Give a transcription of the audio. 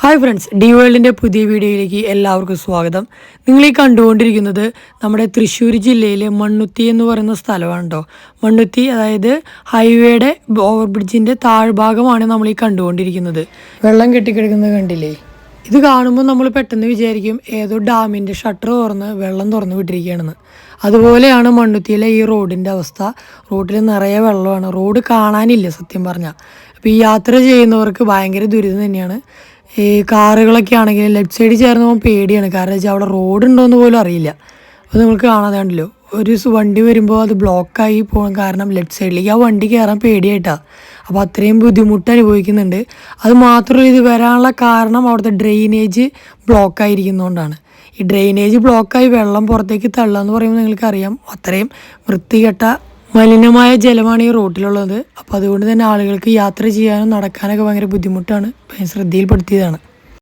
Hi friends, D വേൾഡിൻ്റെ പുതിയ വീഡിയോയിലേക്ക് എല്ലാവർക്കും സ്വാഗതം. നിങ്ങൾ ഈ കണ്ടുകൊണ്ടിരിക്കുന്നത് നമ്മുടെ തൃശ്ശൂർ ജില്ലയിലെ മണ്ണുത്തി എന്ന് പറയുന്ന സ്ഥലമാണ് കേട്ടോ. മണ്ണുത്തി അതായത് ഹൈവേയുടെ ഓവർ ബ്രിഡ്ജിൻ്റെ താഴ്ഭാഗമാണ് നമ്മൾ ഈ കണ്ടുകൊണ്ടിരിക്കുന്നത്. വെള്ളം കെട്ടിക്കിടക്കുന്നത് കണ്ടില്ലേ? ഇത് കാണുമ്പോൾ നമ്മൾ പെട്ടെന്ന് വിചാരിക്കും ഏതോ ഡാമിൻ്റെ ഷട്ടർ തുറന്ന് വെള്ളം തുറന്ന് വിട്ടിരിക്കുകയാണെന്ന്. അതുപോലെയാണ് മണ്ണുത്തിയിലെ ഈ റോഡിൻ്റെ അവസ്ഥ. റോഡിൽ നിറയെ വെള്ളമാണ്, റോഡ് കാണാനില്ല സത്യം പറഞ്ഞാൽ. അപ്പോൾ ഈ യാത്ര ചെയ്യുന്നവർക്ക് ഭയങ്കര ദുരിതം തന്നെയാണ്. ഈ കാറുകളൊക്കെ ആണെങ്കിൽ ലെഫ്റ്റ് സൈഡിൽ ചേർന്ന് പോകാൻ പേടിയാണ്, കാരണം വെച്ചാൽ അവിടെ റോഡ് ഉണ്ടോയെന്ന് പോലും അറിയില്ല. അപ്പോൾ നിങ്ങൾക്ക് കാണാതെ ഉണ്ടല്ലോ, ഒരു വണ്ടി വരുമ്പോൾ അത് ബ്ലോക്കായി പോകാൻ കാരണം ലെഫ്റ്റ് സൈഡിലേക്ക് ആ വണ്ടി കയറാൻ പേടിയായിട്ടാണ്. അപ്പോൾ അത്രയും ബുദ്ധിമുട്ട് അനുഭവിക്കുന്നുണ്ട്. അത് മാത്രമല്ല, ഇത് വരാനുള്ള കാരണം അവിടുത്തെ ഡ്രെയിനേജ് ബ്ലോക്കായിരിക്കുന്നതുകൊണ്ടാണ്. ഈ ഡ്രെയിനേജ് ബ്ലോക്കായി വെള്ളം പുറത്തേക്ക് തള്ളുക എന്ന് പറയുമ്പോൾ നിങ്ങൾക്കറിയാം, അത്രയും വൃത്തികെട്ട മലിനമായ ജലമാണ് ഈ റോട്ടിലുള്ളത്. അപ്പോൾ അതുകൊണ്ട് തന്നെ ആളുകൾക്ക് യാത്ര ചെയ്യാനും നടക്കാനൊക്കെ ഭയങ്കര ബുദ്ധിമുട്ടാണ്. ശ്രദ്ധയിൽപ്പെടുത്തിയതാണ്.